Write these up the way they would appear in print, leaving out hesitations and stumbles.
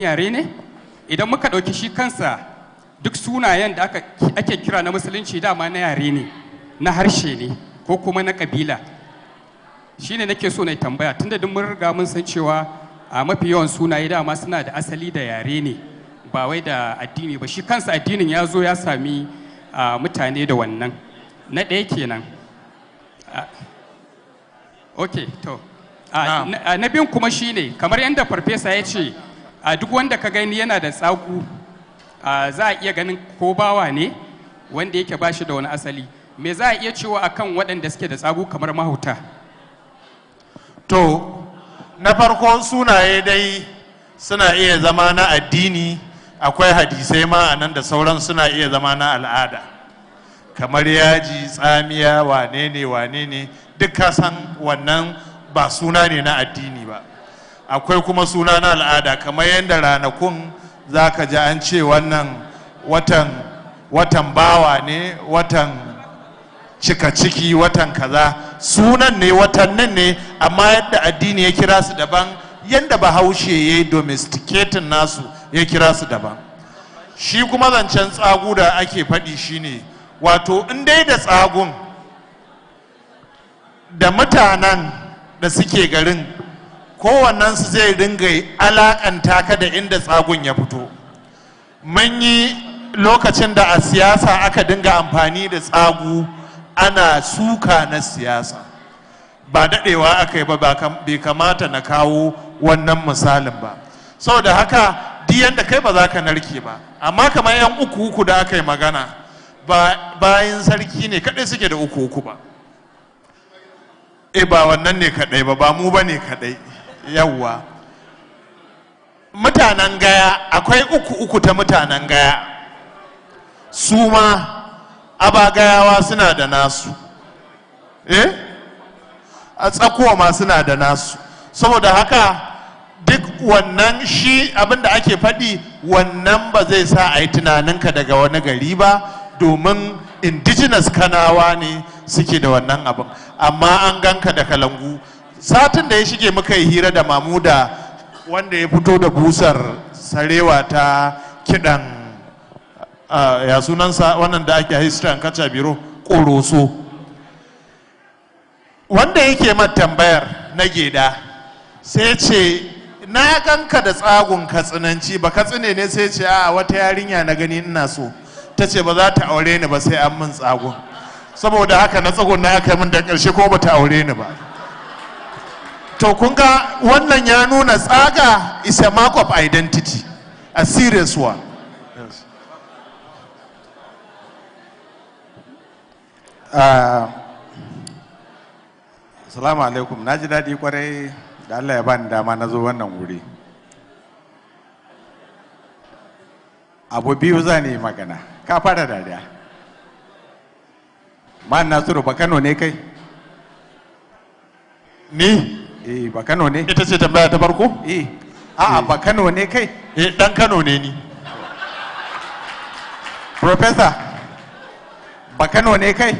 yare ne idan muka ɗauki shi kansa duk sunayen da ake kira na musulunci dama na yare ne na harshe ne ko kuma na ƙabila shine nake so na tambaya tunda duk mun riga mun san cewa a mafi yawan sunaye dama suna da asali da yare ne ba wai da addini ba shi kansa addinin ya zo ya sami mutane da wannan na ɗaya kenan ok to na biyun kuma shine kamar yadda farfesa ya ce duk wanda ka gani yana da tsagu za a iya ganin ko bawa ne wanda yake ba shi da wani asali me za a iya cewa akan waɗanda suke da tsagu kamar mahauta to na farko sunaye dai suna iya zama na addini akwai hadisai ma a nan da sauran suna iya zama na al'ada kamar yaji tsamiya wane ne duk ka san wannan ba suna ne na addini ba akwai kuma suna na al'ada kamar yadda ranakun za ka ji an ce wannan watan bawa ne watan cika ciki watan kaza sunan ne watannin ne amma yadda addini ya kira su daban yadda bahaushe ya yi domesticating nasu ya kira su daban shi kuma zancen tsagu da ake faɗi shine wato in dai da tsagun da mutanen da suke garin kowannensu zai dinga alakanta ka da inda tsagun ya fito mun yi lokacin da a siyasa aka dinga amfani da tsagu ana suka na siyasa ba daɗewa aka yi ba bai kamata na kawo wannan misalin ba saboda haka diyan da kai ba za ka narke ba amma kamar yan uku da aka yi magana bayan sarki ne kaɗai suke da uku ba ba wannan ne kaɗai ba mu ba ne kaɗai yawwa mutanen gaya akwai uku ta mutanen gaya su ma abagayawa suna da nasu a tsakuwa ma suna da nasu saboda haka duk wannan shi abinda ake faɗi wannan ba zai sa a yi tunaninka daga wani gari ba domin indigenous kanawa ne suke da wannan abin amma an ganka da kalangu satin da ya shige muka yi hira da mamuda wanda ya fito da busar sarewa ta kidan ya sunansa wannan da ake history an kaca biro ƙoroso wanda yake tambayar na geda sai ce na ganka da tsagun katsinanci ba katsine ne sai ce a wata yarinya na gani ina so ta ce ba za ta aure ni ba sai an min tsagun saboda haka na tsagun na aka min da ƙarshe ko ba ta aure ni ba to kun ga wannan ya nuna tsaga is a mark of identity a serious one yes. Assalamu alaikum na ji daɗi kwarai da Allah ya bani dama na zo wannan wuri abu biyu za ni magana ka fara dariya ma Nasiru ba Kano ne kai ni ba Kano ne ita ce tambaya ta farko a'a ba Kano ne kai dan Kano ne ni Professor ba Kano ne kai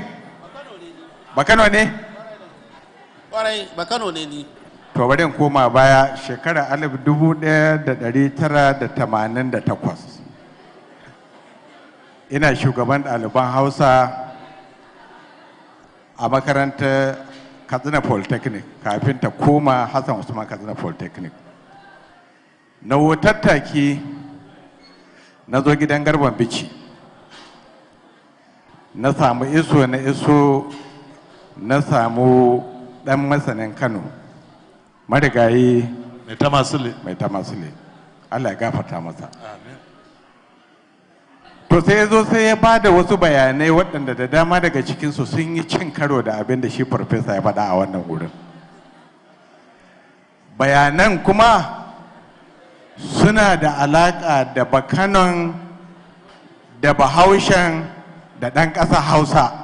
ba Kano ne kwarai ba Kano ne ni to bari in koma baya shekara 1988 ina shugaban ɗaliban Hausa a makarantar Katsina Polytechnic kafin ta koma Hassan Usman Katsina Polytechnic na tattaki na zo gidan Garban Bici na samu iso na samu ɗan masanin Kano marigayi mai tamasule Allah ya gafarta masa to sai ya zo sai ya ba da wasu bayanai waɗanda da dama daga cikinsu sun yi cin karo da abin da shi farfesa ya faɗa a wannan wurin bayanan kuma suna da alaƙa da bakanon da bahaushen da ɗan ƙasa Hausa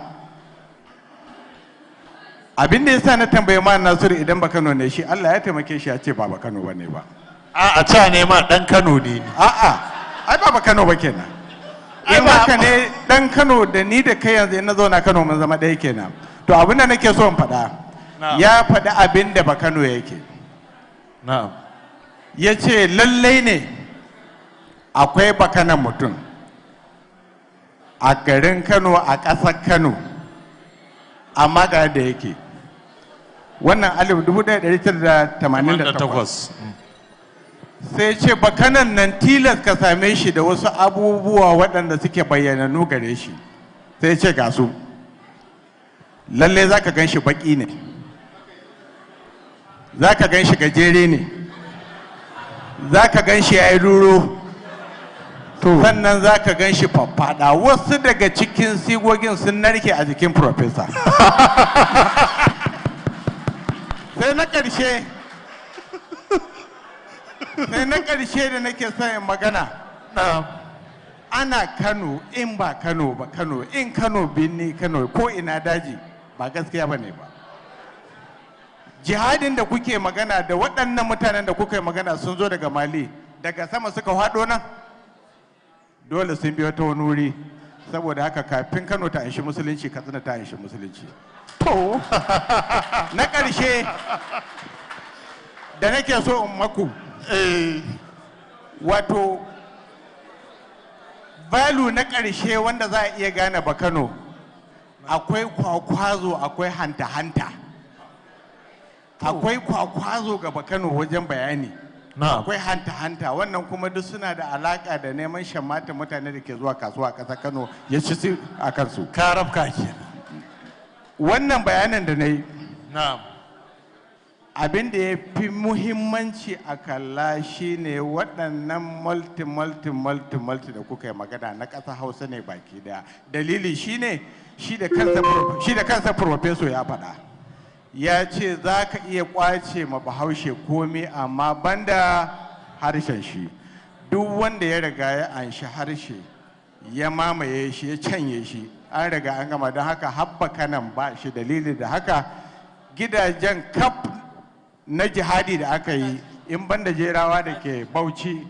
abin da ya sa na tambaye ma Nasiru idan ba Kano ne shi Allah ya taimake shi ya ce ba Kano ba ne ba a ca ne ma dan Kano ne ni ai ba Kano ba kenan in haka ne dan Kano da ni da kai yanzu na zauna Kano mun zama ɗaya kenan to abin da nake so in faɗa ya faɗi abin da ba Kano yake na'am ya ce lallai ne akwai bakanan mutum a garin Kano a ƙasar Kano amma ga da yake wannan 1988 sai ce bakanan nan tilas ka same shi da wasu abubuwa waɗanda suke bayyananu gare shi sai ce ga su lalle za ka gan shi baƙi ne za ka gan shi gajere ne za ka gan shi ya yi ruro sannan za ka gan shi faffada wasu daga cikin sigogin sun narke a jikin profesa sai na ƙarshe da nake son magana ana Kano in ba Kano ba Kano in Kano binni Kano ko ina daji ba gaskiya ba ne ba jihadin da kuke magana da waɗannan mutanen da kuka yi magana sun zo daga Mali daga sama suka haɗo nan dole sun biyo ta wani wuri saboda haka kafin Kano ta anshi musulunci Katsina ta anshi musulunci to na ƙarshe da nake so in maku wato value na ƙarshe wanda za a iya gane ba Kano akwai kwakwazo akwai hanta-hanta akwai kwakwazo ga Kano wajen bayani akwai hanta-hanta wannan kuma duk suna da alaka da neman shammata mutane da ke zuwa kasuwa a ƙasar Kano ya ci su a kansu karabka ke wannan bayanan da na yi abin da ya fi muhimmanci a kalla shine waɗannan multi da kuka yi magana na ƙasa Hausa ne baki daya dalili shine shi da kansa professor ya faɗa ya ce za ka iya kwace ma bahaushe komi amma banda harshen shi duk wanda ya riga ya anshi harshe ya mamaye shi ya canye shi an riga an gama don haka habba kanan ba shi dalili da haka gidajen kaf na jihadi da aka yi in banda jerawa da ke Bauchi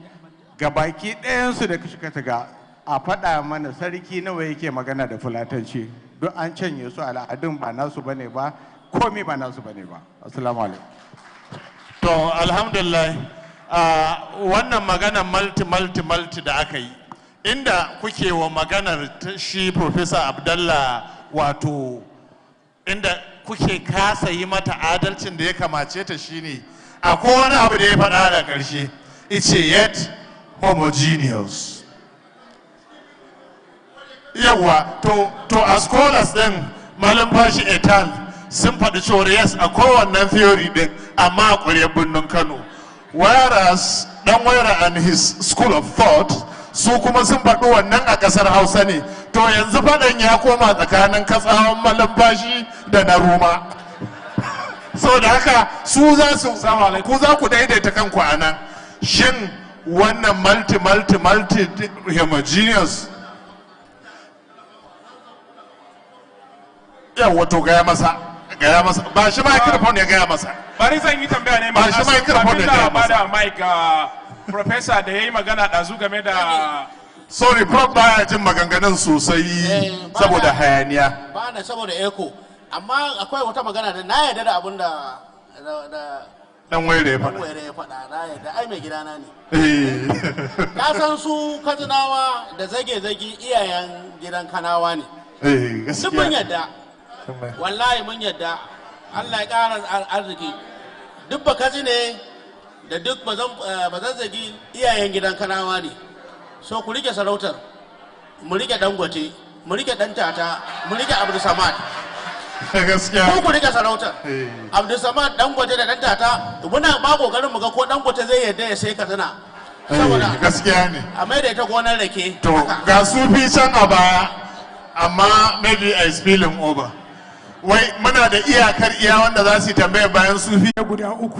gabaki ɗayansu da suka taga a faɗa mana sarki nawa yake magana da fulatanci duk an canye su al'adun ba nasu bane ba komi ba nasu bane ba assalamu alaikum to alhamdulillah wannan magana multi da aka yi inda kuke wa maganar shi Professor Abdallah wato inda kuke kasa yi mata adalcin da ya kamace ta shine akwai wani abu da ya faɗa da ƙarshe it's yet homogeneous yawa to a scholars din malumfashi etal sun faɗi cewa yes a kowannen theory din amma a ƙwarya birnin Kano whereas dan waira and his school of thought su kuma sun faɗi wannan a ƙasar Hausa ne to yanzu faɗan ya koma tsakanin katsawan malumfashi da na Roma so da haka su za su ku za ku daidaita kanku a nan shin wannan multi homogeneous yawa to gaya masa ba shi microphone ya gaya masa bari zan yi tambaya ne ba shi microphone ya gaya masa da mic professor da yayi magana ɗazu game da sorry prof baya jin maganganun sosai saboda hayaniya ba na saboda echo amma akwai wata magana da na yarda da abin da dan waire ya faɗa na yarda ai mai gidana ne ka san su Katsinawa da zage-zage iyayen gidan Kanawa ne duk mun yarda wallahi mun yadda Allah ya ƙara arziki duk ba kaji ne da duk ba zan zagi iyayen gidan Kanawa ne so ku rike sarautar mu rike Dangote mu rike Dantata mu rike Abdul Samad gaskiya ku rike sarautar Abdul Samad Dangote da Dantata muna ma kokarin mu ga ko Dangote zai yadda ya sai Katsina saboda gaskiya ne a mai da ita gonar rake to ga sufi can a baya amma maybe I spilling over wai muna da iyakar iya wanda za su tambaya bayan sufi guda uku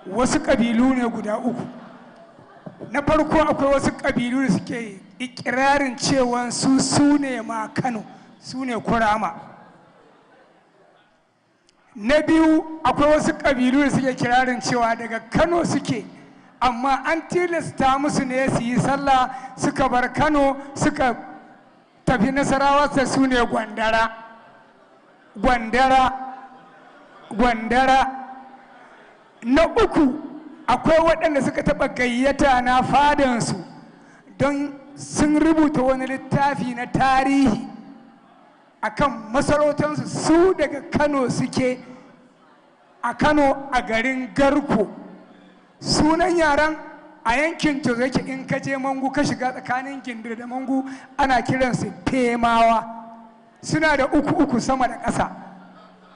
wasu kabilu ne guda uku na farko akwai wasu kabilu da suke ikirarin cewa su ne ma Kano su ne Kurama na biyu akwai wasu kabilu da suke kirarin cewa daga Kano suke amma an tilasta musu ne su yi sallah suka bar Kano suka tafi Nasarawa su ne gwandara na uku akwai waɗanda suka taɓa gayyata na fadansu don sun rubuta wani littafi na tarihi akan masarautansu. Su daga Kano suke, a Kano a garin Garko. Sunan yaran a yankin Jos yake, in ka je Mangu ka shiga tsakanin Gindir da Mangu ana kiransu Femawa. Suna da uku sama da ƙasa.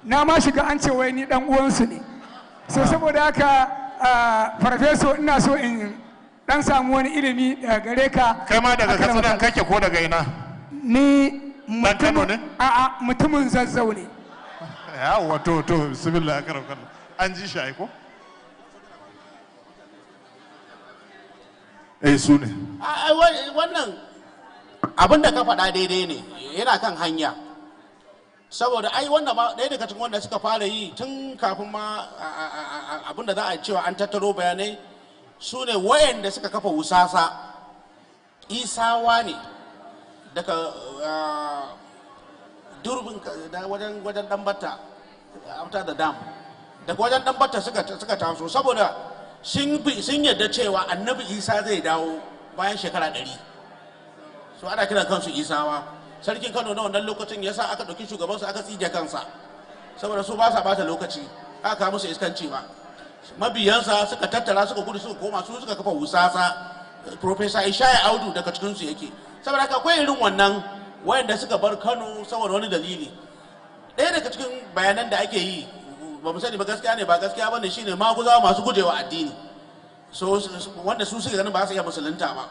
Na ma shiga an ce wai ni dan uwansu ne. So saboda haka farfeso ina so in dan samu wani ilimi daga gare ka. Kai ma daga Katsina kake ko daga ina? Ni Kano ne? A'a, mutumin Zazzau ne. Yawa to bismillah karam kallah. An ji shi ai ko? Su ne. Wannan abin da ka faɗa daidai ne, yana kan hanya. Saboda ai wannan ba ɗaya daga cikin wanda suka fara yi tun kafin ma abin da za a cewa an tattaro bayanai, su ne wayanda suka kafa wusasa. Isawa ne daga durbin wajen Dambata, after the dam, daga wajen Dambata suka taso, saboda sun yadda cewa annabi Isa zai dawo bayan shekara 100. So ana kiran kansu Isawa. Sarkin Kano na wannan lokacin ya sa aka ɗauki shugabansu aka tsige kansa, saboda su ba sa bata lokaci, aka kawo musu iskanci ba. Mabiyansa suka tattara suka gudu suka koma, su suka kafa wusasa. Professor Ishaya Audu daga cikinsu yake. Saboda haka akwai irin wannan wayanda suka bar Kano saboda wani dalili. Ɗaya daga cikin bayanan da ake yi, ba mu sani ba gaskiya ne ba gaskiya ba ne, shine maguzawa masu gujewa addini. So wanda su suke ganin ba su iya musulunta ba.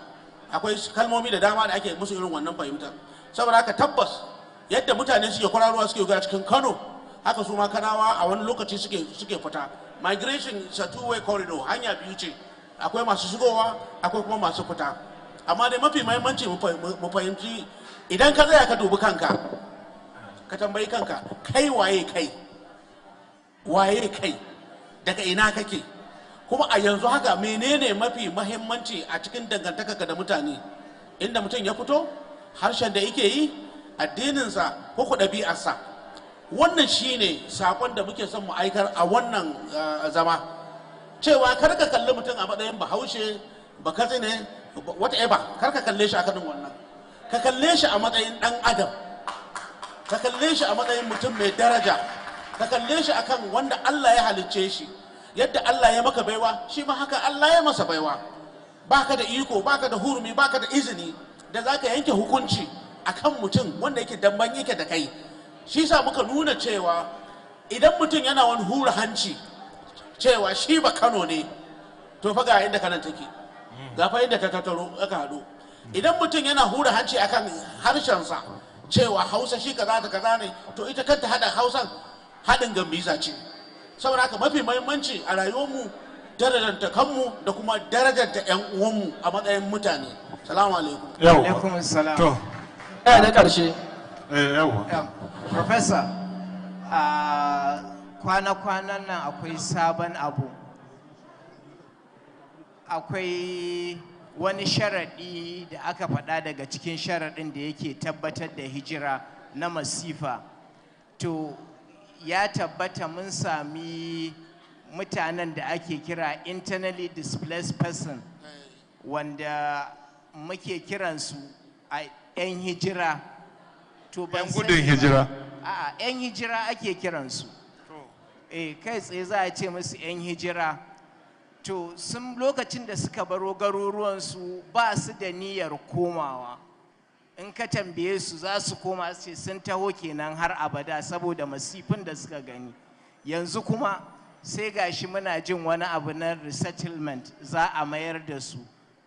Akwai kalmomi da dama da ake musu irin wannan fahimtar. Saboda haka tabbas yadda mutane suke kwararowa suke ga cikin Kano, haka su ma Kanawa a wani lokaci suke fita. Migration is a two-way corridor, hanya biyu ce. Akwai masu shigowa, akwai kuma masu fita. Amma dai mafi mahimmanci mu fahimci, idan ka tsaya ka dubi kanka, ka tambayi kanka, kai waye kai? Waye kai? Daga ina kake? Kuma a yanzu haka menene mafi mahimmanci a cikin dangantakarka da mutane? Inda mutum ya fito, harshen da yake yi, addininsa ko ɗabi'arsa. Wannan shine sakon da muke son mu aikar a wannan zama. Cewa kar ka kalli mutum a matsayin Bahaushe, Bakatsine, whatever, kar ka kalle shi a kanin wannan. Ka kalle shi a matsayin ɗan adam. Ka kalle shi a matsayin mutum mai daraja. Ka kalle shi akan wanda Allah ya halicce shi. Yadda Allah ya maka baiwa, shi ma haka Allah ya masa baiwa. Baka da iko, baka da hurumi, baka da izini da zaka yanke hukunci akan mutum wanda yake damban yake da kai. Shi sa muka nuna cewa idan mutum yana wani hura hanci cewa shi ba Kano ne, to fa ga inda kanan take, ga fa inda ta tattaro aka haɗu. Idan mutum yana hura hanci akan harshensa cewa Hausa shi kaza ta kaza ne, to ita kanta haɗa Hausan haɗin gambiza ce. Saboda haka mafi mahimmanci a rayuwarmu darajanta kanmu da kuma darajanta 'yan uwanmu a matsayin mutane. Salamu alaikum. Alaikum salam. To. Ɗaya na ƙarshe. Yawa. Professor, kwana-kwanan nan akwai sabon abu. Akwai wani sharaɗi da aka faɗa daga cikin sharaɗin da yake tabbatar da hijira na masifa. To, ya tabbata mun sami mutanen da ake kira internally displaced person, wanda muke kiransu a 'yan hijira. To ban gudun hijira. A'a, 'yan hijira ake kiransu. Kai tsaye za a ce musu 'yan hijira. To sun lokacin da suka baro garuruwansu ba su da niyyar komawa. In ka tambaye su za su koma su ce sun taho kenan har abada saboda masifin da suka gani. Yanzu kuma sai gashi muna jin wani abu na resettlement za a mayar da su.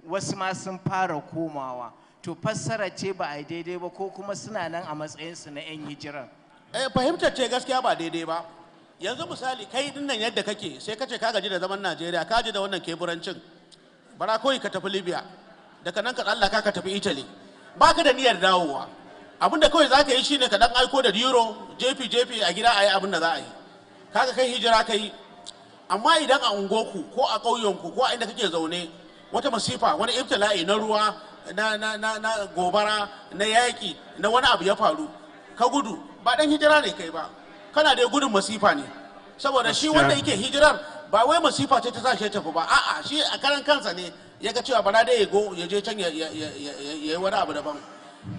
Wasu ma sun fara komawa. To fassara ce ba a daidai ba ko kuma suna nan a matsayinsu na 'yan hijiran? Fahimtar ce gaskiya ba daidai ba. Yanzu misali kai dinnan yadda kake sai kace ka gaji da zaman Najeriya, ka gaji da wannan keburancin, bara kawai ka tafi Libya, daga nan ka tsallaka ka tafi Italy, baka da niyyar dawowa. Abinda kawai zaka yi shine ka dan aiko da euro jefi a gida ayi abin da za a yi, kaga kai hijira kai. Amma idan a ungoku ko a ƙauyenku ko a inda kake zaune wata masifa, wani ibtila'i na ruwa, na gobara, na yaƙi, na wani abu ya faru, ka gudu, ba dan hijira ne kai ba, kana da gudun masifa ne. Saboda shi wanda yake hijirar ba wai masifa ce ta sa shi tafi ba, a'a shi a karan kansa ne ya ga cewa bara dai ya je can ya yi wani abu daban.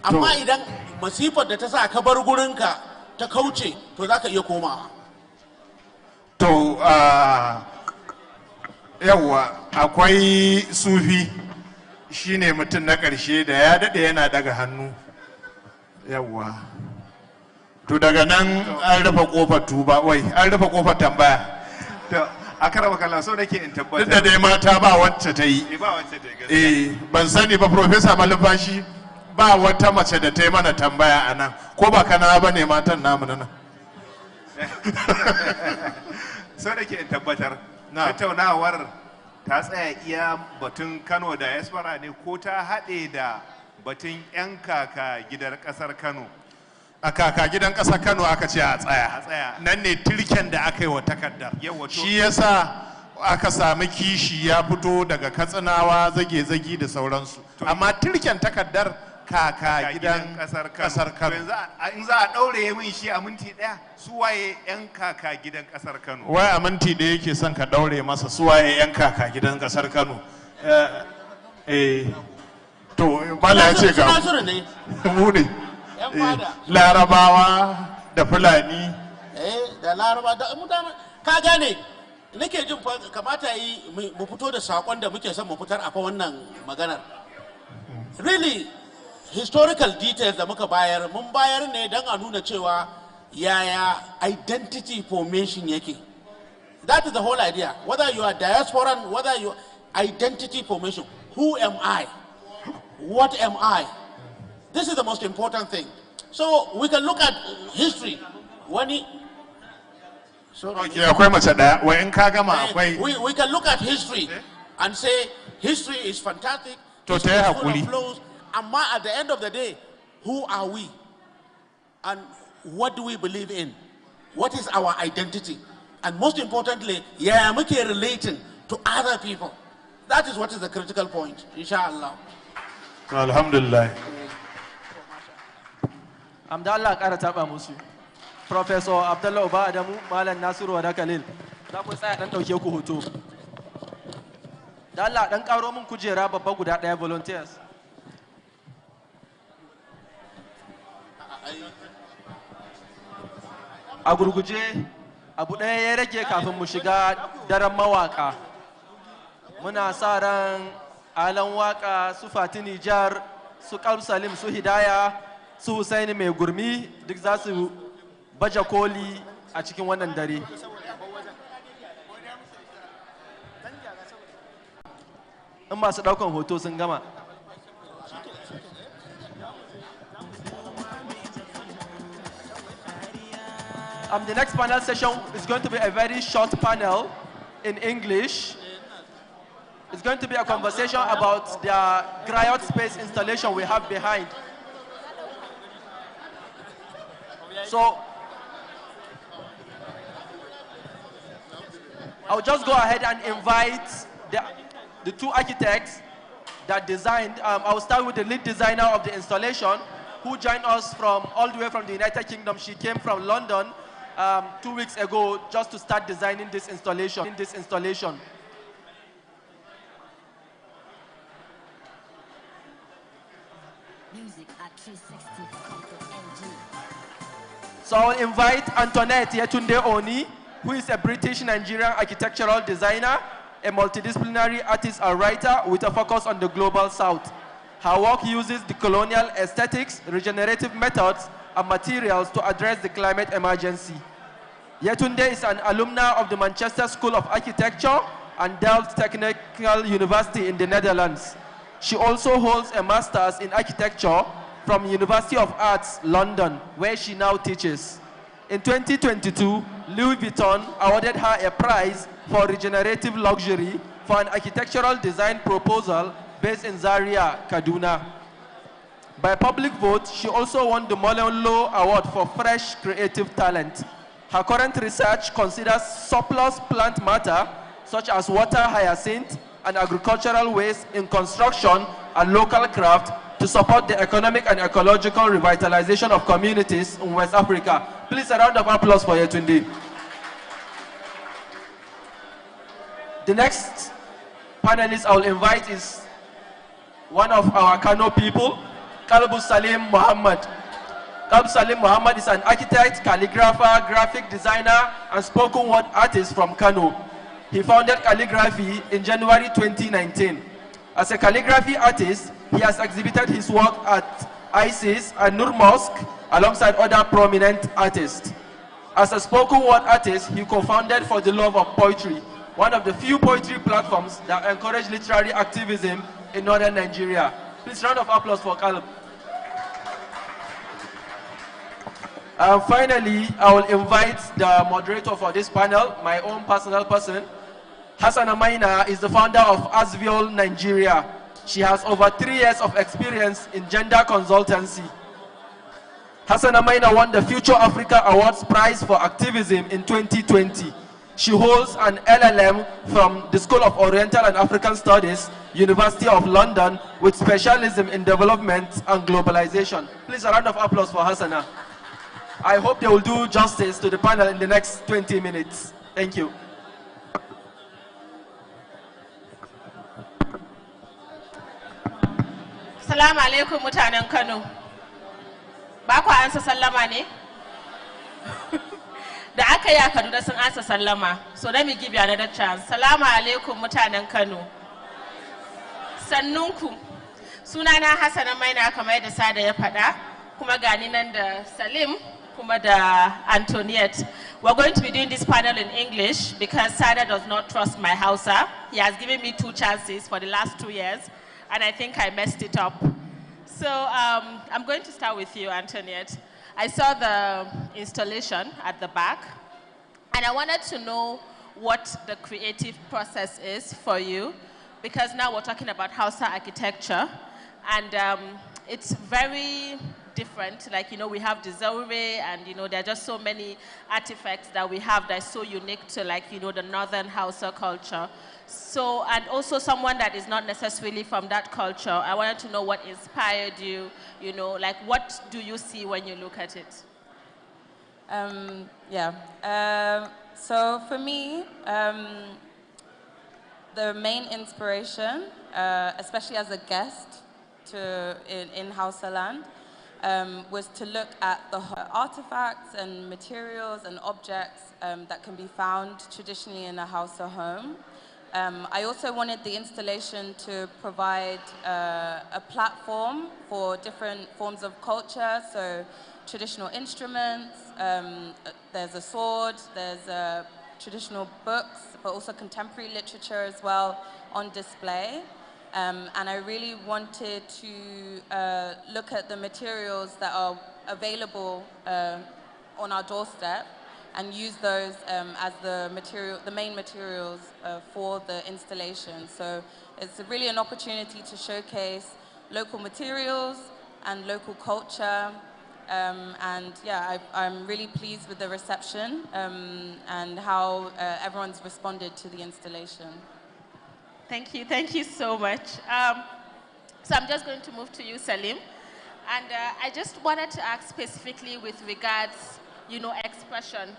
Amma idan masifar da ta sa ka bar gurinka ta kauce to za ka iya komawa. To yawwa akwai sufi shine mutum na ƙarshe da ya daɗe yana daga hannu. Yawwa. To daga nan an rufe kofar tuba, wai an rufe kofar tambaya. A karama kallon so nake in tabbatar. Duk da dai mata ba wacce ta yi. Ba wacce ta yi gaskiya. Ban sani ba Profesa Malumfashi ba wata mace da ta yi mana tambaya a nan, ko ba kana ba ne matan namu na nan. So nake in tabbatar. Tattaunawar ta tsaya iya batun Kano diaspora ne ko ta haɗe da batun 'yan kaka gidan ƙasar Kano. A kaka gidan ƙasar Kano aka ce a tsaya. Nan ne tirken da aka yi wa takardar. Shi yasa aka sami kishi ya fito daga Katsinawa zage-zage da sauransu. Amma tirken takardar kaka gidan ƙasar Kano. In za a ɗaure min shi a minti ɗaya, su waye 'yan kaka gidan ƙasar Kano? Wai a minti ɗaya yake son ka ɗaure masa su waye 'yan kaka gidan ƙasar Kano. To, Mala ya ce ga mu ne. Larabawa da Fulani. Da Larabawa da mutane. Ka gane, nake jin kamata yi mu fito da saƙon da muke son mu fitar a wannan maganar. Really, historical details da muka bayar, mun bayar ne don a nuna cewa yaya identity formation yake. That is the whole idea. Whether you are diasporan, whether you identity formation. Who am I? What am I? This is the most important thing. So we can look at history. We can look at history and say history is fantastic. History is full of flows. And at the end of the day, who are we? And what do we believe in? What is our identity? And most importantly, yeah, we can relating to other people. That is what is the critical point, inshallah. Alhamdulillah. Amdallah ƙara taɓa musu. Professor Abdullah Uba Adamu, Malam Nasiru Wada Khalil. Za ku tsaya ɗan ɗauke ku hoto. Da Allah ɗan ƙaro min kujera babba guda ɗaya volunteers. A gurguje, abu ɗaya ya rage kafin mu shiga daren mawaƙa. Muna sa ran alan waƙa su Fati Nijar, su Kalb Salim, su Hidaya, su Husaini mai gurmi duk za su baje koli a cikin wannan dare. In masu ɗaukan hoto sun gama. The next panel session is going to be a very short panel in English. It's going to be a conversation about the Griot space installation we have behind. So, I'll just go ahead and invite the two architects that designed. I'll start with the lead designer of the installation, who joined us from all the way from the United Kingdom. She came from London 2 weeks ago just to start designing this installation. So I'll invite Antoinette Yetunde Oni, who is a British-Nigerian architectural designer, a multidisciplinary artist and writer with a focus on the global south. Her work uses the colonial aesthetics, regenerative methods, and materials to address the climate emergency. Yetunde is an alumna of the Manchester School of Architecture and Delft Technical University in the Netherlands. She also holds a master's in architecture from University of Arts, London, where she now teaches. In 2022, Louis Vuitton awarded her a prize for regenerative luxury for an architectural design proposal based in Zaria, Kaduna. By public vote, she also won the Molenlo Award for Fresh Creative Talent. Her current research considers surplus plant matter, such as water hyacinth and agricultural waste in construction and local craft to support the economic and ecological revitalization of communities in West Africa. Please, a round of applause for Yetunde. The next panelist I will invite is one of our Kano people, Kalbu Salim Muhammad. Kalbu Salim Muhammad is an architect, calligrapher, graphic designer, and spoken word artist from Kano. He founded calligraphy in January 2019. As a calligraphy artist, he has exhibited his work at ISIS and Nur Mosque alongside other prominent artists. As a spoken word artist, he co-founded For the Love of Poetry, one of the few poetry platforms that encourage literary activism in northern Nigeria. Please, round of applause for Caleb. Finally, I will invite the moderator for this panel, my own personal person. Hassan Amaina is the founder of Asviol Nigeria. She has over 3 years of experience in gender consultancy. Hassan Amaina won the Future Africa Awards Prize for Activism in 2020. She holds an LLM from the School of Oriental and African Studies, University of London, with specialism in development and globalization. Please, a round of applause for Hassana. I hope they will do justice to the panel in the next 20 minutes. Thank you. Assalamu alaikum mutanen Kano. Ba ku ansa sallama ne? Da aka yi a Kaduna sun ansa sallama. So let me give you another chance. Assalamu alaikum mutanen Kano. Sannunku. Sunana Hassana Maina kamar yadda Sada ya faɗa, kuma gani nan da Salim, kuma da Antoniette. We're going to be doing this panel in English because Sada does not trust my Hausa. He has given me 2 chances for the last 2 years, and I think I messed it up. So I'm going to start with you, Antoniette. I saw the installation at the back, and I wanted to know what the creative process is for you, because now we're talking about Hausa architecture, and it's very different. Like, you know, we have the Zaure, and, you know, there are just so many artifacts that we have that is so unique to, like, you know, the northern Hausa culture. So, and also someone that is not necessarily from that culture, I wanted to know what inspired you, you know, like what do you see when you look at it? So for me, the main inspiration, especially as a guest in Hausa land, was to look at the artifacts and materials and objects that can be found traditionally in a Hausa home. I also wanted the installation to provide a platform for different forms of culture, so traditional instruments, there's a sword, there's traditional books, but also contemporary literature as well on display. And I really wanted to look at the materials that are available on our doorstep and use those as the main materials for the installation. So it's really an opportunity to showcase local materials and local culture. And yeah, I'm really pleased with the reception and how everyone's responded to the installation. Thank you so much. So I'm just going to move to you, Salim. And I just wanted to ask specifically with regards, you know, expression.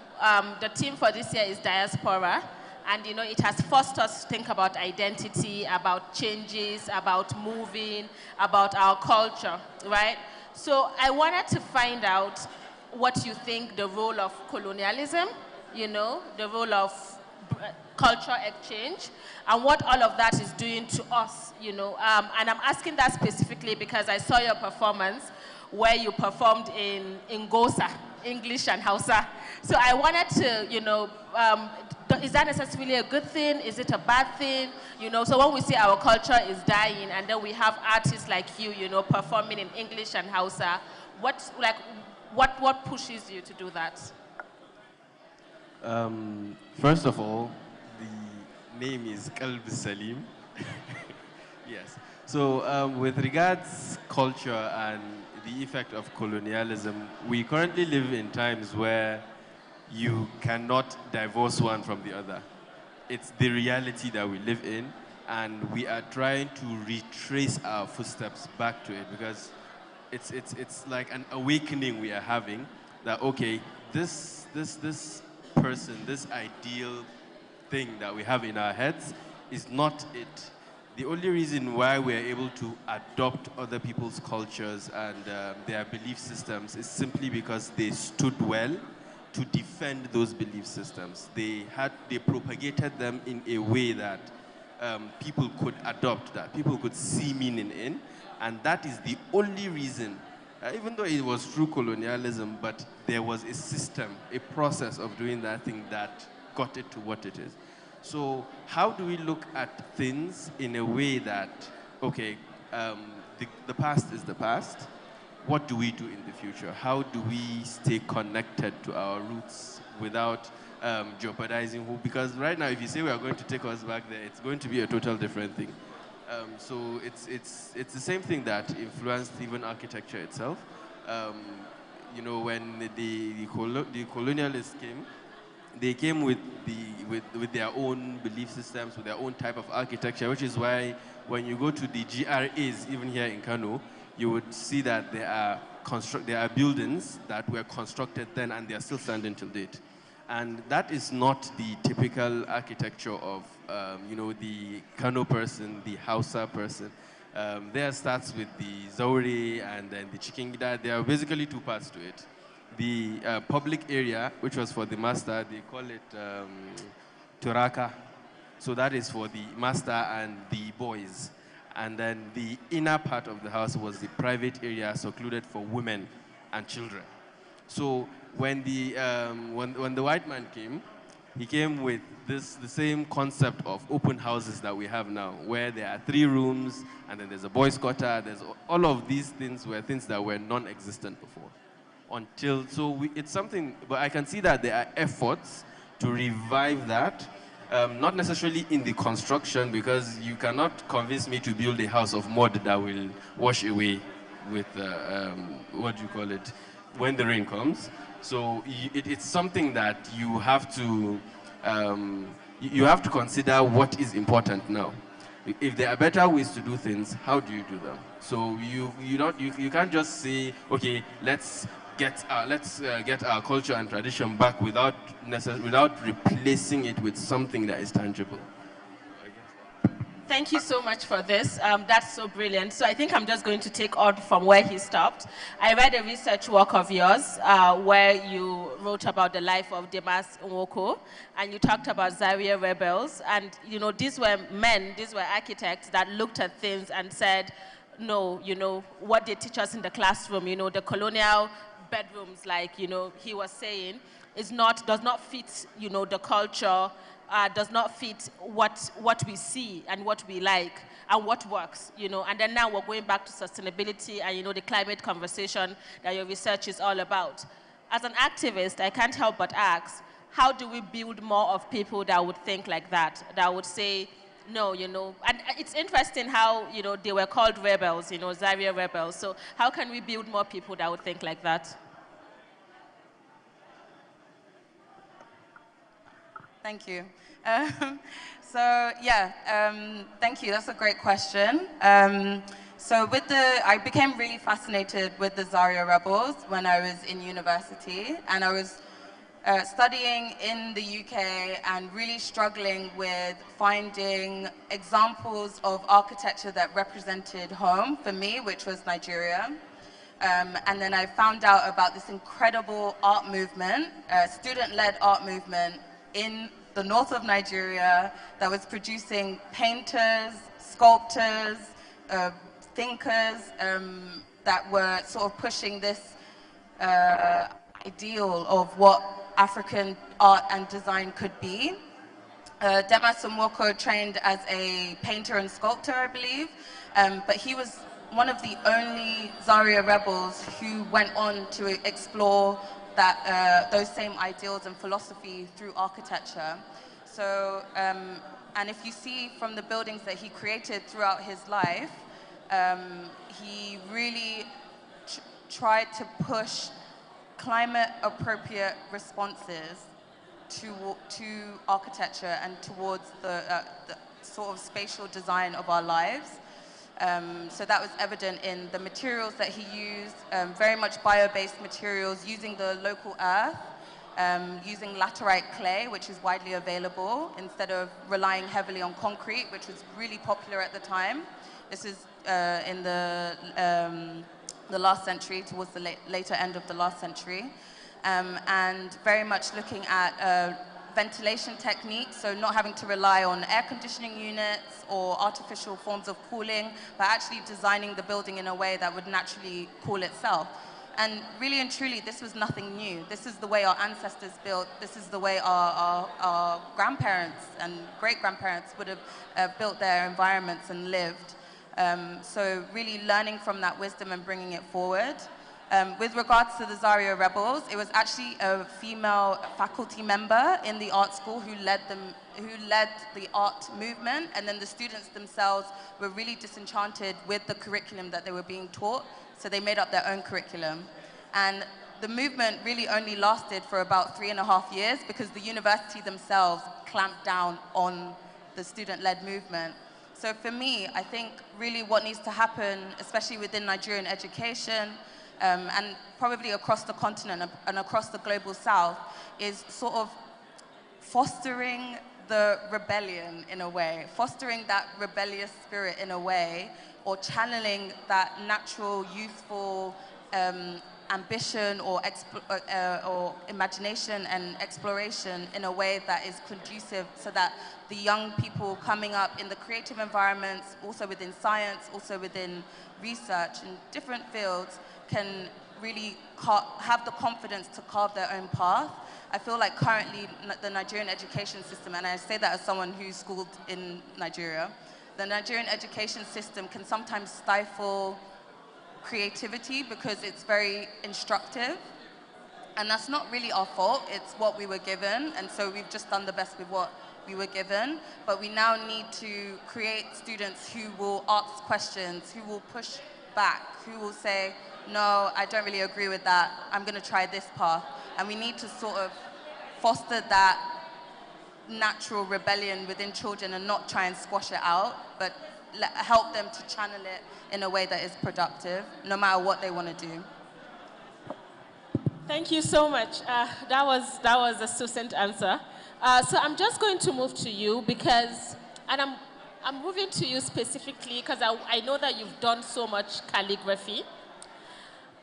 The theme for this year is diaspora. And, you know, it has forced us to think about identity, about changes, about moving, about our culture, right? So I wanted to find out what you think the role of colonialism, you know, the role of culture exchange, and what all of that is doing to us, you know. And I'm asking that specifically because I saw your performance where you performed in Ngosa, English and Hausa. So I wanted to, you know, is that necessarily a good thing? Is it a bad thing? You know, so when we say our culture is dying and then we have artists like you know, performing in English and Hausa, what pushes you to do that? First of all, the name is Kalb Salim. Yes. So with regards culture and the effect of colonialism, we currently live in times where you cannot divorce one from the other. It's the reality that we live in, and we are trying to retrace our footsteps back to it, because it's like an awakening we are having that, okay, this person, this ideal thing that we have in our heads is not it. The only reason why we're able to adopt other people's cultures and their belief systems is simply because they stood well to defend those belief systems. They propagated them in a way that people could adopt, that people could see meaning in, and that is the only reason, even though it was through colonialism, but there was a system, a process of doing that thing that got it to what it is. So how do we look at things in a way that, okay, the past is the past. What do we do in the future? How do we stay connected to our roots without jeopardizing who? Because right now, if you say we are going to take us back there, it's going to be a total different thing. So it's the same thing that influenced even architecture itself. You know, when the colonialists came, they came with their own belief systems, with their own type of architecture, which is why when you go to the GRAs, even here in Kano, you would see that there are buildings that were constructed then and they are still standing till date. And that is not the typical architecture of, you know, the Kano person, the Hausa person. There starts with the Zauri and then the Chikingida. There are basically two parts to it. The public area, which was for the master, they call it Turaka. So that is for the master and the boys. And then the inner part of the house was the private area secluded for women and children. So when the white man came, he came with the same concept of open houses that we have now, where there are 3 rooms, and then there's a boys' quarter. There's all of these things were things that were non-existent before. It's something, but I can see that there are efforts to revive that. Not necessarily in the construction, because you cannot convince me to build a house of mud that will wash away with, what do you call it, when the rain comes. So it's something that you have to consider what is important now. If there are better ways to do things, how do you do them? So you can't just say, okay, let's get our culture and tradition back without replacing it with something that is tangible. Thank you so much for this. That's so brilliant. So I think I'm just going to take on from where he stopped. I read a research work of yours where you wrote about the life of Demas Nwoko, and you talked about Zaria rebels. And you know, these were men, these were architects that looked at things and said, no, you know, what they teach us in the classroom, you know, the colonial bedrooms, like, you know, he was saying, does not fit, you know, the culture, does not fit what we see and what we like and what works, you know. And then now we're going back to sustainability and, you know, the climate conversation that your research is all about. As an activist, I can't help but ask, how do we build more of people that would think like that would say, no, you know, and it's interesting how, you know, they were called rebels, you know, Zaria rebels. So how can we build more people that would think like that? Thank you. Thank you. That's a great question. I became really fascinated with the Zaria rebels when I was in university, and I was studying in the UK and really struggling with finding examples of architecture that represented home for me, which was Nigeria. And then I found out about this incredible art movement, student-led art movement in the north of Nigeria that was producing painters, sculptors, thinkers that were sort of pushing this ideal of what African art and design could be. Demas Nwoko trained as a painter and sculptor, I believe, but he was one of the only Zaria rebels who went on to explore those same ideals and philosophy through architecture. So, and if you see from the buildings that he created throughout his life, he really tried to push climate-appropriate responses to architecture and towards the sort of spatial design of our lives. So that was evident in the materials that he used, very much bio-based materials, using the local earth, using laterite clay, which is widely available, instead of relying heavily on concrete, which was really popular at the time. This is in the last century, towards the later end of the last century. And very much looking at ventilation techniques, so not having to rely on air conditioning units or artificial forms of cooling, but actually designing the building in a way that would naturally cool itself. And really and truly, this was nothing new. This is the way our ancestors built. This is the way our grandparents and great-grandparents would have built their environments and lived. So really learning from that wisdom and bringing it forward. With regards to the Zaria Rebels, it was actually a female faculty member in the art school who led the art movement, and then the students themselves were really disenchanted with the curriculum that they were being taught, so they made up their own curriculum. And the movement really only lasted for about 3.5 years because the university themselves clamped down on the student-led movement. So for me, I think really what needs to happen, especially within Nigerian education, and probably across the continent and across the global south, is sort of fostering the rebellion in a way, fostering that rebellious spirit in a way, or channeling that natural, youthful ambition or imagination and exploration in a way that is conducive, so that the young people coming up in the creative environments, also within science, also within research in different fields, can really have the confidence to carve their own path. I feel like currently the Nigerian education system, and I say that as someone who's schooled in Nigeria, the Nigerian education system can sometimes stifle creativity because it's very instructive. And that's not really our fault, it's what we were given, and so we've just done the best with what we were given. But we now need to create students who will ask questions, who will push back, who will say, no, I don't really agree with that, I'm going to try this path. And we need to sort of foster that natural rebellion within children and not try and squash it out, but help them to channel it in a way that is productive, no matter what they want to do. Thank you so much. That was a succinct answer. So I'm just going to move to you because, and I'm moving to you specifically because I know that you've done so much calligraphy.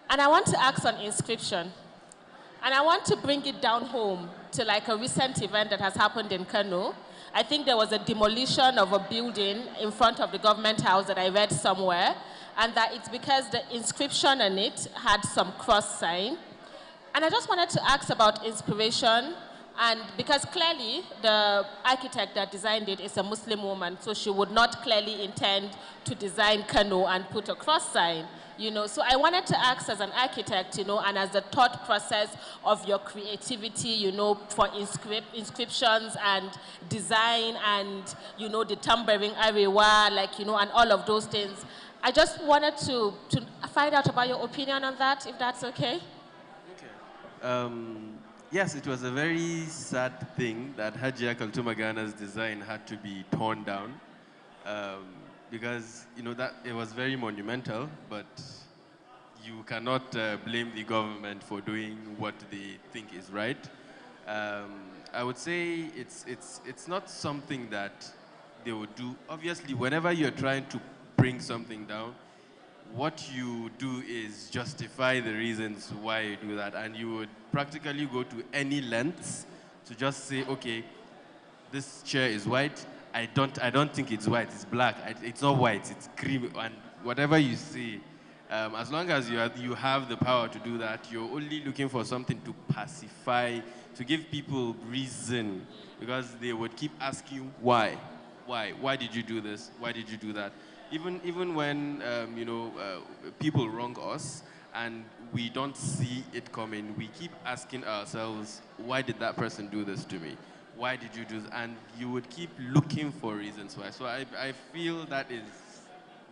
And I want to ask on inscription. And I want to bring it down home to like a recent event that has happened in Kano. I think there was a demolition of a building in front of the government house that I read somewhere, and that it's because the inscription on it had some cross sign. And I just wanted to ask about inspiration, and because clearly the architect that designed it is a Muslim woman, so she would not clearly intend to design Kano and put a cross sign. You know, so I wanted to ask as an architect, you know, and as the thought process of your creativity, you know, for inscriptions and design and, you know, the Tambering Arewa, like, you know, and all of those things. I just wanted to find out about your opinion on that, if that's okay. Okay. Yes, it was a very sad thing that Hajia Kaltumagana's design had to be torn down. Because, you know, that it was very monumental, but you cannot blame the government for doing what they think is right. I would say it's not something that they would do. Obviously, whenever you're trying to bring something down, what you do is justify the reasons why you do that, and you would practically go to any lengths to just say, okay, this chair is white. I don't think it's white, it's black. It's not white, it's cream, and whatever you see, as long as you have the power to do that, you're only looking for something to pacify, to give people reason, because they would keep asking why did you do this, why did you do that? Even when you know, people wrong us and we don't see it coming, we keep asking ourselves, why did that person do this to me? Why did you do this? And you would keep looking for reasons why. So I feel that is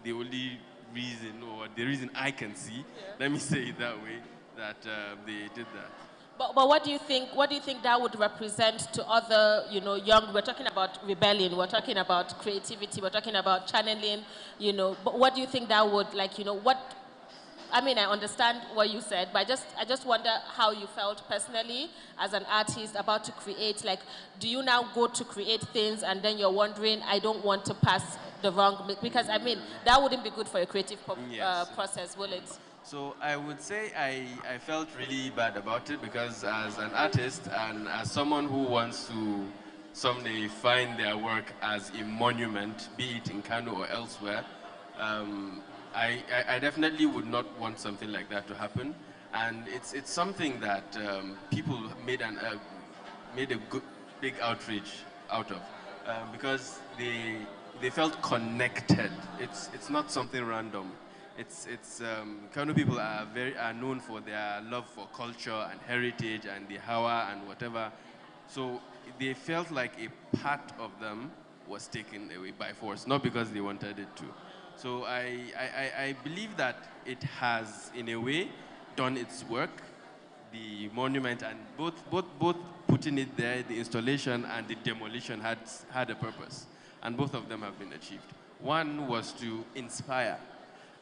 the only reason, or the reason I can see, let me say it that way, that they did that. But what do you think? What do you think that would represent to other, you know, young? We're talking about rebellion. We're talking about creativity. We're talking about channeling. You know, but what do you think that would, like, you know, what? I mean, I understand what you said, but I just wonder how you felt personally as an artist about to create. Like, do you now go to create things and then you're wondering, I don't want to pass the wrong, because I mean, that wouldn't be good for a creative process, will it? So I would say I felt really bad about it, because as an artist and as someone who wants to someday find their work as a monument, be it in Kano or elsewhere, I definitely would not want something like that to happen. And it's something that people made a big outrage out of, because they felt connected. It's not something random. Kano people are known for their love for culture and heritage and the Hawa and whatever. So they felt like a part of them was taken away by force, not because they wanted it to. So I believe that it has, in a way, done its work. The monument, and both putting it there, the installation and the demolition had a purpose, and both of them have been achieved. One was to inspire,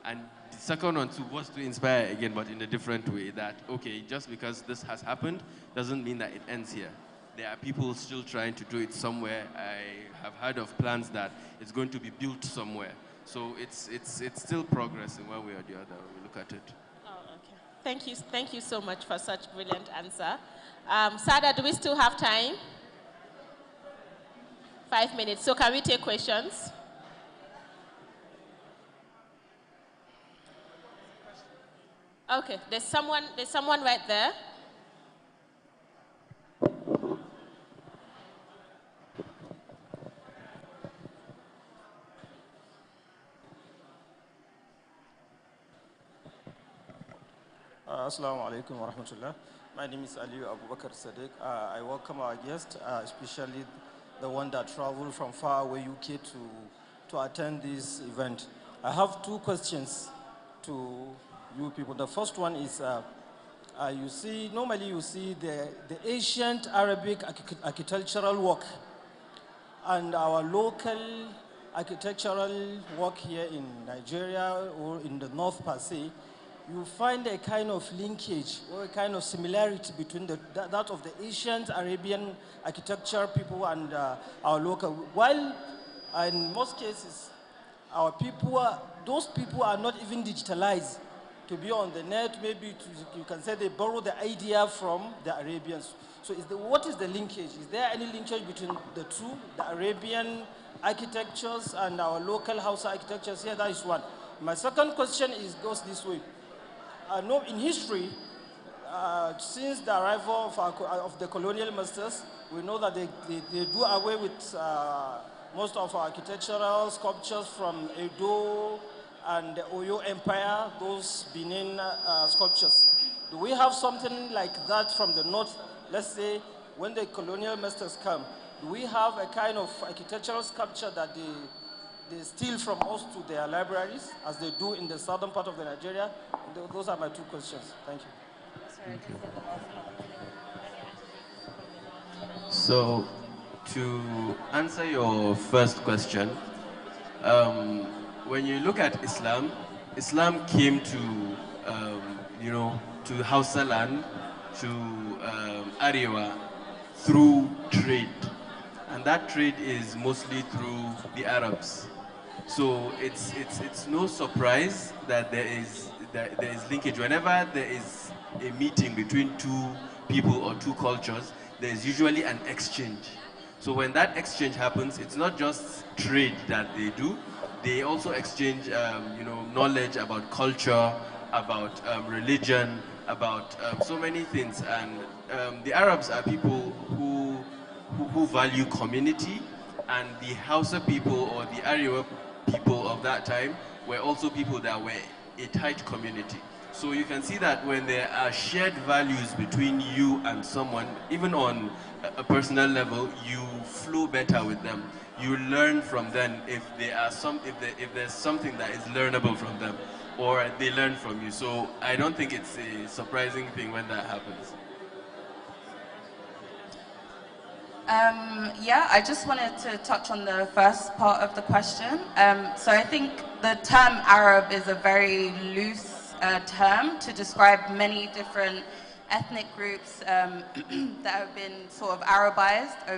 and the second one too was to inspire again, but in a different way. That, okay, just because this has happened doesn't mean that it ends here. There are people still trying to do it somewhere. I have heard of plans that it's going to be built somewhere. So it's still progress in one way or the other when we look at it. Oh, okay. Thank you so much for such brilliant answer. Sada, do we still have time? 5 minutes. So can we take questions? Okay, there's someone right there. Assalamu alaikum wa rahmatullah. My name is Aliyu Abubakar Sadiq. I welcome our guest, especially the one that traveled from far away UK to attend this event. I have two questions to you people. The first one is, normally you see the ancient Arabic architectural work and our local architectural work here in Nigeria or in the north per se. You find a kind of linkage or a kind of similarity between that of the ancient Arabian architecture people and our local. While in most cases, those people are not even digitalized to be on the net. Maybe you can say they borrow the idea from the Arabians. So what is the linkage? Is there any linkage between the two, the Arabian architectures and our local Hausa architectures? Here, that is one. My second question goes this way. In history, since the arrival of the colonial masters, we know that they do away with most of our architectural sculptures from Edo and the Oyo Empire, those Benin sculptures. Do we have something like that from the north? Let's say when the colonial masters come, do we have a kind of architectural sculpture that they steal from us to their libraries, as they do in the southern part of Nigeria? Those are my two questions. Thank you. So, to answer your first question, when you look at Islam, Islam came to, to Hausa land, to Arewa, through trade. And that trade is mostly through the Arabs. So it's no surprise that there is linkage. Whenever there is a meeting between two people or two cultures, there is usually an exchange. So when that exchange happens, it's not just trade that they do. They also exchange, knowledge about culture, about religion, about so many things. And the Arabs are people who value community, and the Hausa people or the Arewa people of that time were also people that were a tight community. So you can see that when there are shared values between you and someone, even on a personal level, you flow better with them. You learn from them if there's something that is learnable from them, or they learn from you. So I don't think it's a surprising thing when that happens. Yeah, I just wanted to touch on the first part of the question. So I think the term Arab is a very loose term to describe many different ethnic groups that have been sort of Arabized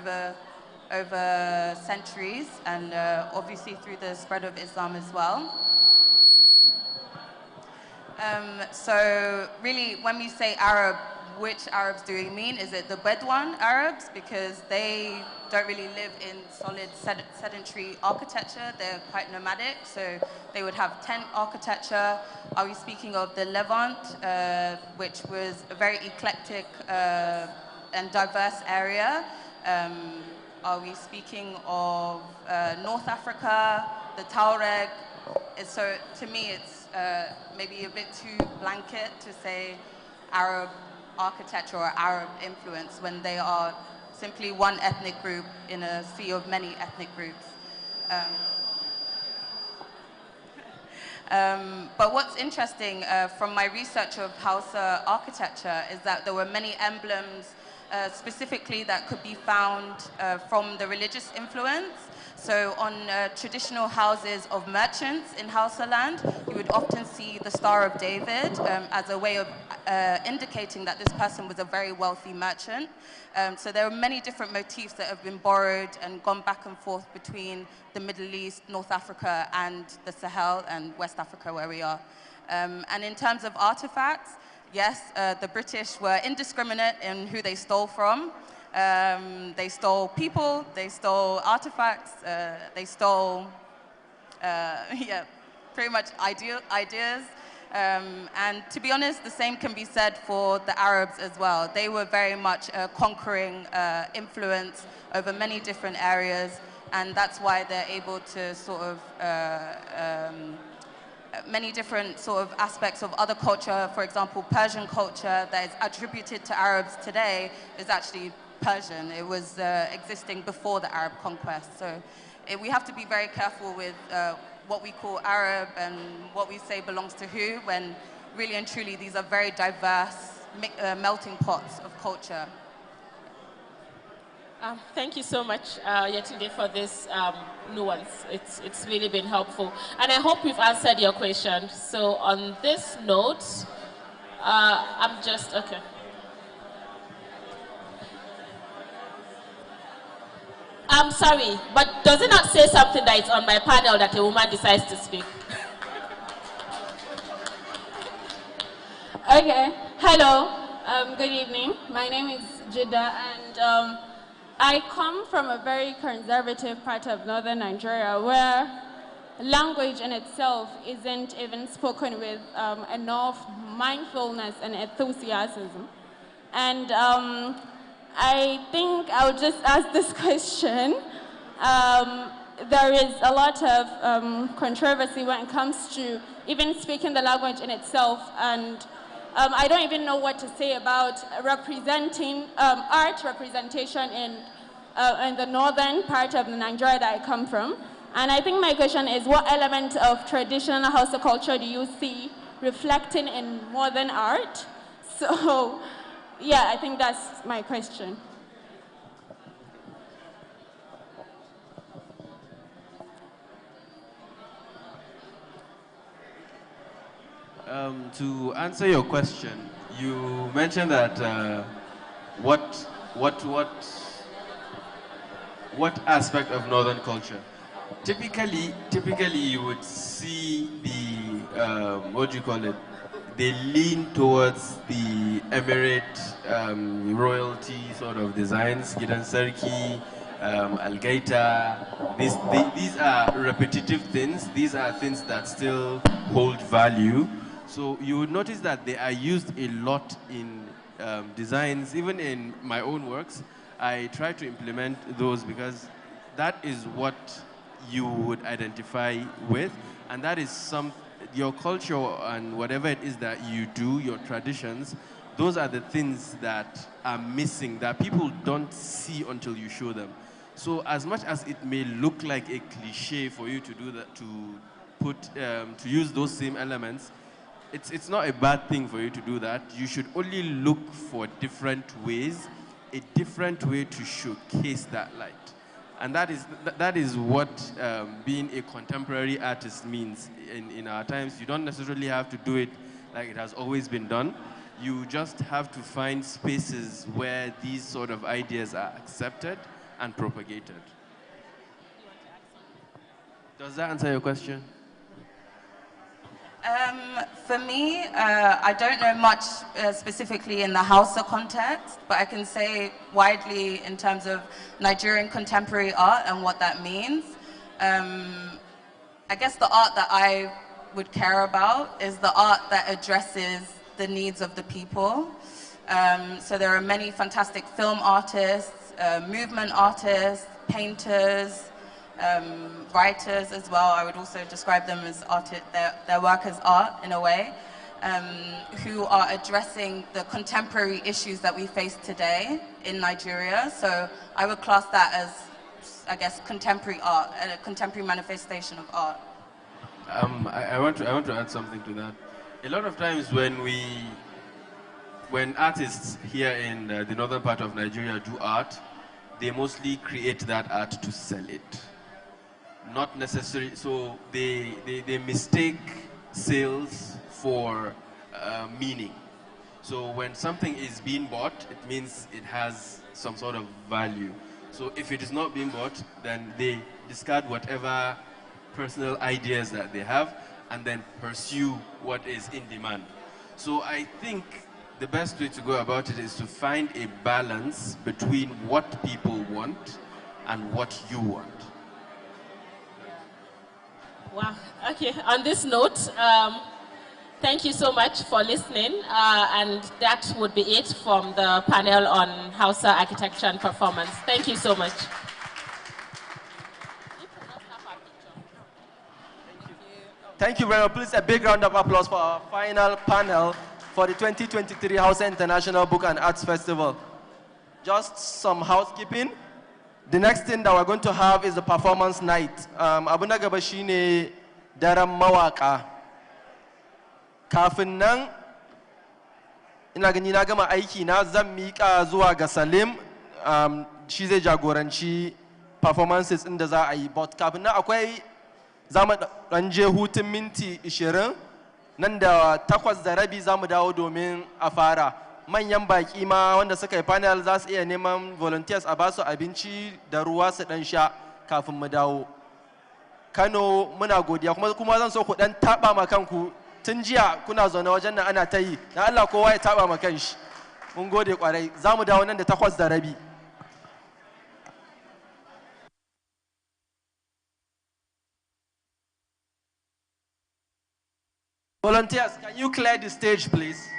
over centuries, and obviously through the spread of Islam as well. So really, when we say Arab, which Arabs do we mean? Is it the Bedouin Arabs? Because they don't really live in solid sedentary architecture. They're quite nomadic, so they would have tent architecture. Are we speaking of the Levant, which was a very eclectic and diverse area? Are we speaking of North Africa, the Tuareg? So to me, it's maybe a bit too blanket to say Arab architecture or Arab influence when they are simply one ethnic group in a sea of many ethnic groups. But what's interesting from my research of Hausa architecture is that there were many emblems specifically that could be found from the religious influence. So on traditional houses of merchants in Hausa land, you would often see the Star of David as a way of indicating that this person was a very wealthy merchant. So there are many different motifs that have been borrowed and gone back and forth between the Middle East, North Africa, and the Sahel and West Africa where we are. And in terms of artifacts, yes, the British were indiscriminate in who they stole from. They stole people, they stole artifacts, they stole, yeah, pretty much ideas. And to be honest, the same can be said for the Arabs as well. They were very much a conquering influence over many different areas, and that's why they're able to sort of many different sort of aspects of other culture. For example, Persian culture that is attributed to Arabs today is actually Persian. It was existing before the Arab conquest. So we have to be very careful with what we call Arab and what we say belongs to who, when really and truly these are very diverse melting pots of culture. Thank you so much, Yetunde, for this nuance. It's really been helpful. And I hope we've answered your question. So on this note, I'm just, okay. I'm sorry, but does it not say something that it's on my panel that a woman decides to speak? Okay, hello, good evening. My name is Jida, and I come from a very conservative part of northern Nigeria where language in itself isn't even spoken with enough mindfulness and enthusiasm. And I think I'll just ask this question. There is a lot of controversy when it comes to even speaking the language in itself, and I don't even know what to say about representing art representation in the northern part of Nigeria that I come from. And I think my question is, what element of traditional Hausa culture do you see reflecting in modern art? So, yeah, I think that's my question. To answer your question, you mentioned that what aspect of northern culture? Typically you would see the what do you call it? They lean towards the emirate royalty sort of designs, Gidan Sarki, Al-Gaita. These are repetitive things. These are things that still hold value. So you would notice that they are used a lot in designs. Even in my own works, I try to implement those because that is what you would identify with, and that is your culture and whatever it is that you do, your traditions, those are the things that are missing, that people don't see until you show them. So as much as it may look like a cliche for you to do that, to use those same elements, it's not a bad thing for you to do that. You should only look for different ways, a different way to showcase that light. And that is what being a contemporary artist means in our times. You don't necessarily have to do it like it has always been done. You just have to find spaces where these sort of ideas are accepted and propagated. Does that answer your question? For me, I don't know much specifically in the Hausa context, but I can say widely in terms of Nigerian contemporary art and what that means. I guess the art that I would care about is the art that addresses the needs of the people. So there are many fantastic film artists, movement artists, painters, writers as well. I would also describe them as their work as art in a way, who are addressing the contemporary issues that we face today in Nigeria. So I would class that as, I guess, contemporary art, a contemporary manifestation of art. I want to add something to that. A lot of times when artists here in the northern part of Nigeria do art, they mostly create that art to sell it. Not necessarily, so they mistake sales for meaning. So when something is being bought, it means it has some sort of value. So if it is not being bought, then they discard whatever personal ideas that they have and then pursue what is in demand. So I think the best way to go about it is to find a balance between what people want and what you want. Wow. Okay, on this note, thank you so much for listening. And that would be it from the panel on Hausa architecture and performance. Thank you so much. Thank you very much. Please, a big round of applause for our final panel for the 2023 Hausa International Book and Arts Festival. Just some housekeeping. The next thing that we're going to have is the performance night. Abunda gaba shine daren mawaka. Kafin nan, ina gani na gama aiki na zan miƙa zuwa ga Salim, shi zai jagoranci performances ɗin da za a yi. But kafin nan akwai za mu ɗan je hutun minti 20, nan da 8:30 za mu dawo domin a fara. Manyan baƙi ma wanda suka yi panel za su iya neman volunteers a basu abinci da ruwa su ɗan sha kafin mu dawo. Kano muna godiya kuma zan so ku ɗan taɓa ma kanku tun jiya kuna zaune wajen nan ana ta yi. Na Allah kowa ya taɓa ma kanshi. Mun gode ƙwarai. Za mu dawo nan da 8:30. Volunteers, can you clear the stage, please?